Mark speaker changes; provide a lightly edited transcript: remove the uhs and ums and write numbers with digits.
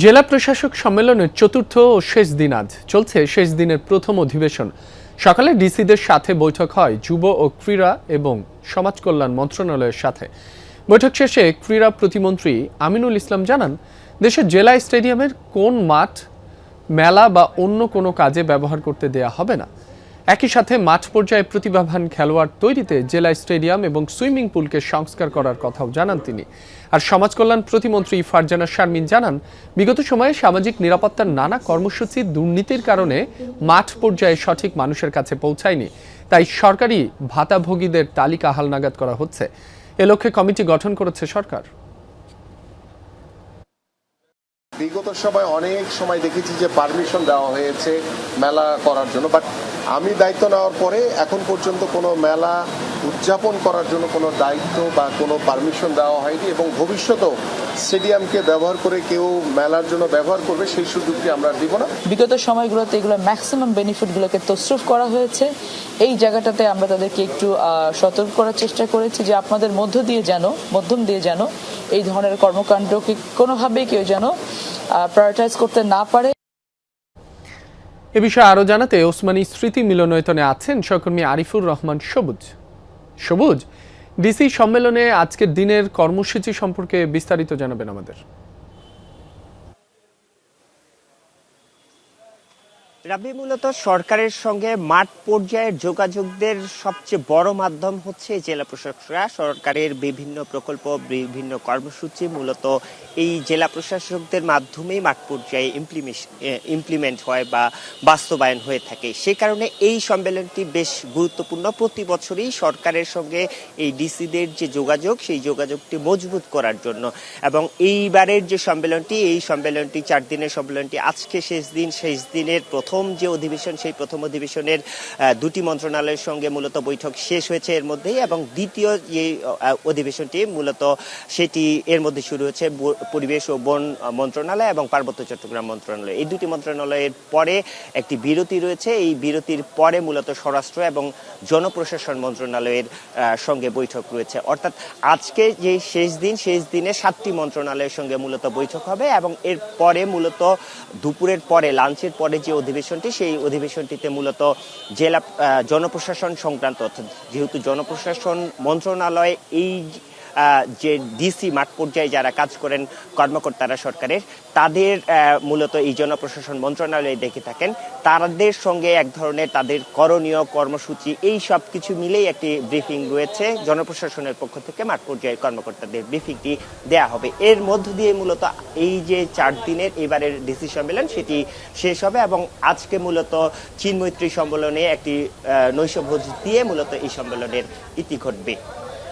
Speaker 1: জেলা প্রশাসক সম্মেলনের চতুর্থ ও শেষ দিন আজ চলছে। শেষ দিনের প্রথম অধিবেশন সকালে ডিসিদের সাথে বৈঠক হয় যুব ও ক্রীড়া এবং সমাজ কল্যাণ মন্ত্রণালয়ের সাথে। বৈঠক শেষে ক্রীড়া প্রতিমন্ত্রী আমিনুল ইসলাম জানান, দেশের জেলা স্টেডিয়ামের কোন মাঠ মেলা বা অন্য কোনো কাজে ব্যবহার করতে দেয়া হবে না। একই সাথে মাঠ পর্যায়ে প্রতিভাবান খেলোয়াড় তৈরিতে জেলা স্টেডিয়াম এবং সুইমিং পুলকে সংস্কার করার কথাও জানান তিনি। আর সমাজ কল্যাণ প্রতিমন্ত্রী ফারজানা শারমিন জানান, বিগত সময়ে সামাজিক নিরাপত্তার নানা কর্মসূচি দুর্নীতির কারণে মাঠ পর্যায়ে সঠিক মানুষের কাছে পৌঁছায়নি, তাই সরকারি ভাতাভোগীদের তালিকা হালনাগাদ করা হচ্ছে। এ লক্ষ্যে কমিটি গঠন করেছে সরকার।
Speaker 2: বিগত সময় অনেক সময় দেখেছি যে পারমিশন দেওয়া হয়েছে মেলা করার জন্য, বাট আমি দায়িত্ব নেওয়ার পরে এখন পর্যন্ত কোনো মেলা উদযাপন করার জন্য কোনো দায়িত্ব বা কোনো পারমিশন দেওয়া হয়নি, এবং ভবিষ্যতেও স্টেডিয়ামকে ব্যবহার করে কেউ মেলার জন্য ব্যবহার করবে সেই সুযোগটি আমরা দিব না।
Speaker 3: বিগত সময়গুলোতে এগুলো ম্যাক্সিমাম বেনিফিটগুলোকে তসরুফ করা হয়েছে। এই জায়গাটাতে আমরা তাদেরকে একটু সতর্ক করার চেষ্টা করেছি যে আপনাদের মধ্যম দিয়ে যেন এই ধরনের কর্মকাণ্ডকে কোনোভাবেই কেউ যেন প্রায়োরিটাইজ করতে না পারে।
Speaker 1: এ বিষয়ে আরো জানাতে ওসমানী স্মৃতি মিলনায়তনে আছেন সহকর্মী আরিফুর রহমান সবুজ। ডিসি সম্মেলনে আজকের দিনের কর্মসূচি সম্পর্কে বিস্তারিত জানাবেন আমাদের।
Speaker 4: রাবি, মূলত সরকারের সঙ্গে মাঠ পর্যায়ের যোগাযোগের সবচেয়ে বড় মাধ্যম হচ্ছে জেলা প্রশাসকরা। সরকারের বিভিন্ন প্রকল্প, বিভিন্ন কর্মসূচি মূলত এই জেলা প্রশাসকদের মাধ্যমেই মাঠ পর্যায়ে ইমপ্লিমেন্ট হয় বা বাস্তবায়ন হয়ে থাকে। সে কারণে এই সম্মেলনটি বেশ গুরুত্বপূর্ণ। প্রতি বছরই সরকারের সঙ্গে এই ডিসিদের যে যোগাযোগ, সেই যোগাযোগটি মজবুত করার জন্য। এবং এইবারের যে সম্মেলনটি, এই সম্মেলনটি 4 দিনের সম্মেলনটি আজকে শেষ দিনের প্রথম যে অধিবেশন, সেই প্রথম অধিবেশনের 2টি মন্ত্রণালয়ের সঙ্গে মূলত বৈঠক শেষ হয়েছে এর মধ্যেই, এবং দ্বিতীয় যে অধিবেশনটি মূলত সেটি এর মধ্যে শুরু হয়েছে পরিবেশ ও বন মন্ত্রণালয় এবং পার্বত্য চট্টগ্রাম মন্ত্রণালয়। এই 2টি মন্ত্রণালয়ের পরে একটি বিরতি রয়েছে। এই বিরতির পরে মূলত স্বরাষ্ট্র এবং জনপ্রশাসন মন্ত্রণালয়ের সঙ্গে বৈঠক রয়েছে। অর্থাৎ আজকে যে শেষ দিনে 7টি মন্ত্রণালয়ের সঙ্গে মূলত বৈঠক হবে, এবং এর পরে মূলত দুপুরের পরে, লাঞ্চের পরে যে অধিবেশনটি, সেই অধিবেশনটিতে মূলত জেলা জনপ্রশাসন সংক্রান্ত, অর্থাৎ যেহেতু জনপ্রশাসন মন্ত্রণালয় এই যে ডিসি মাঠ পর্যায়ে যারা কাজ করেন কর্মকর্তারা সরকারের, তাদের মূলত এই জনপ্রশাসন মন্ত্রণালয়ে দেখে থাকেন, তাদের সঙ্গে এক ধরনের তাদের করণীয় কর্মসূচি এই সব কিছু মিলেই একটি ব্রিফিং রয়েছে। জনপ্রশাসনের পক্ষ থেকে মাঠ পর্যায়ের কর্মকর্তাদের ব্রিফিংটি দেয়া হবে। এর মধ্য দিয়ে মূলত এই যে 4 দিনের এবারের ডিসি সম্মেলন সেটি শেষ হবে, এবং আজকে মূলত চীন মৈত্রী সম্মেলনে একটি নৈশভোজ দিয়ে মূলত এই সম্মেলনের ইতি ঘটবে।